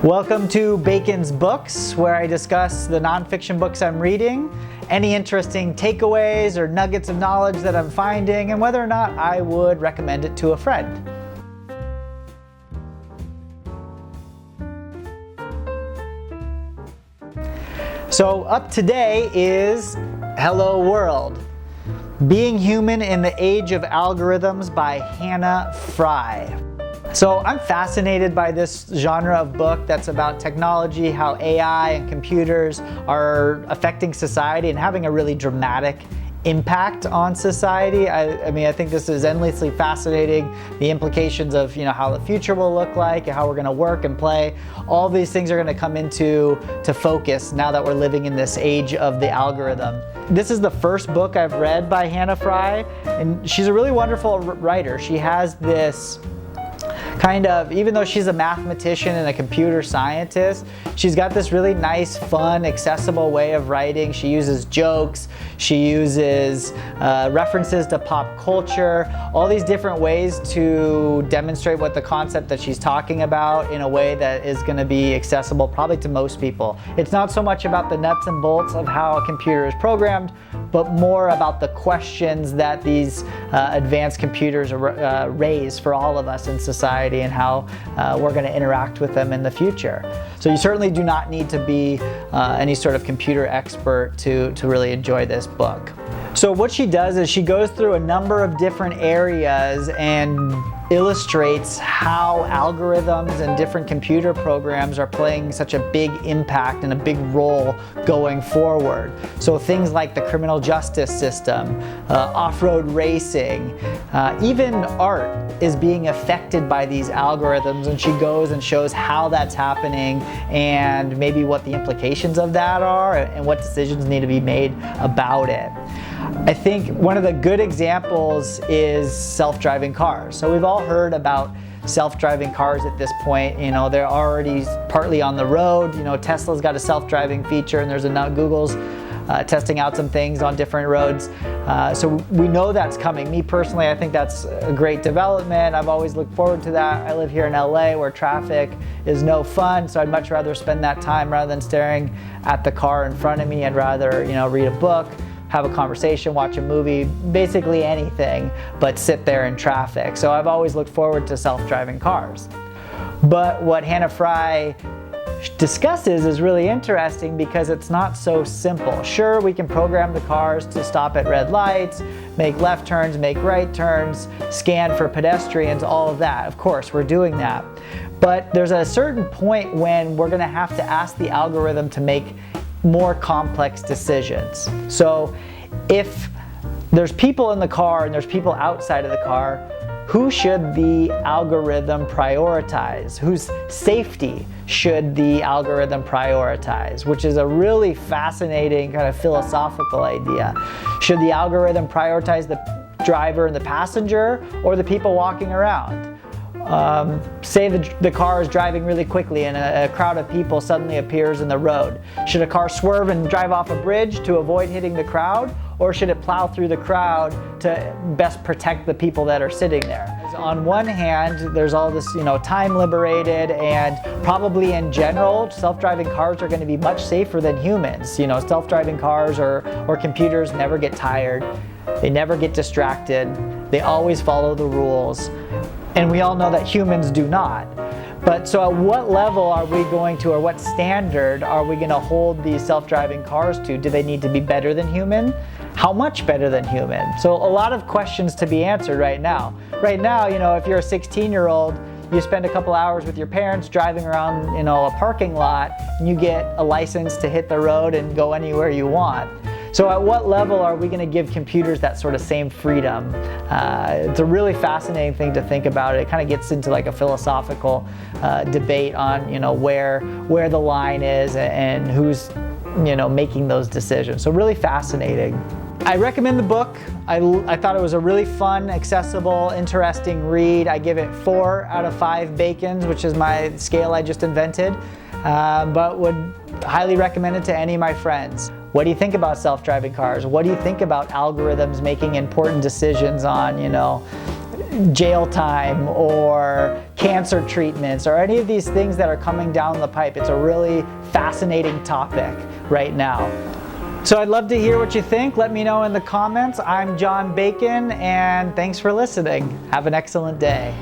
Welcome to Bacon's Books, where I discuss the nonfiction books I'm reading, any interesting takeaways or nuggets of knowledge that I'm finding, and whether or not I would recommend it to a friend. So up today is Hello World, Being Human in the Age of Algorithms by Hannah Fry. So I'm fascinated by this genre of book that's about technology, how AI and computers are affecting society and having a really dramatic impact on society. I think this is endlessly fascinating. The implications of how the future will look like and how we're going to work and play. All these things are going to come into focus now that we're living in this age of the algorithm. This is the first book I've read by Hannah Fry, and she's a really wonderful writer. She has this even though she's a mathematician and a computer scientist, she's got this really nice, fun, accessible way of writing. She uses jokes, she uses references to pop culture, all these different ways to demonstrate what the concept that she's talking about in a way that is going to be accessible probably to most people. It's not so much about the nuts and bolts of how a computer is programmed, but more about the questions that these advanced computers raise for all of us in society and how we're going to interact with them in the future. So you certainly do not need to be any sort of computer expert to really enjoy this book. So what she does is she goes through a number of different areas and illustrates how algorithms and different computer programs are playing such a big impact and a big role going forward. So things like the criminal justice system, off-road racing, even art is being affected by these algorithms, and she goes and shows how that's happening and maybe what the implications of that are and what decisions need to be made about it. I think one of the good examples is self-driving cars. So we've all heard about self-driving cars at this point. They're already partly on the road. Tesla's got a self-driving feature, and Google's testing out some things on different roads. So we know that's coming. Me personally, I think that's a great development. I've always looked forward to that. I live here in LA where traffic is no fun, so I'd much rather spend that time rather than staring at the car in front of me. I'd rather, read a book, have a conversation, watch a movie, basically anything, but sit there in traffic. So I've always looked forward to self-driving cars. But what Hannah Fry discusses is really interesting because it's not so simple. Sure, we can program the cars to stop at red lights, make left turns, make right turns, scan for pedestrians, all of that. Of course, we're doing that. But there's a certain point when we're going to have to ask the algorithm to make more complex decisions. So if there's people in the car and there's people outside of the car, who should the algorithm prioritize? Whose safety should the algorithm prioritize? Which is a really fascinating kind of philosophical idea. Should the algorithm prioritize the driver and the passenger or the people walking around? Say the car is driving really quickly and a crowd of people suddenly appears in the road. Should a car swerve and drive off a bridge to avoid hitting the crowd, or should it plow through the crowd to best protect the people that are sitting there? On one hand, there's all this, time liberated, and probably in general, self-driving cars are going to be much safer than humans. Self-driving cars or computers never get tired. They never get distracted. They always follow the rules. And we all know that humans do not. But so at what level are we going to, or what standard are we going to hold these self-driving cars to? Do they need to be better than human? How much better than human? So a lot of questions to be answered right now. Right now, if you're a 16-year-old, you spend a couple hours with your parents driving around, a parking lot, and you get a license to hit the road and go anywhere you want. So at what level are we going to give computers that sort of same freedom? It's a really fascinating thing to think about. It kind of gets into like a philosophical debate on where the line is and who's making those decisions. So really fascinating. I recommend the book. I thought it was a really fun, accessible, interesting read. I give it 4 out of 5 bacons, which is my scale I just invented, but would highly recommend it to any of my friends. What do you think about self-driving cars? What do you think about algorithms making important decisions on, jail time or cancer treatments or any of these things that are coming down the pipe. It's a really fascinating topic right now. So I'd love to hear what you think. Let me know in the comments. I'm John Bacon, and thanks for listening. Have an excellent day.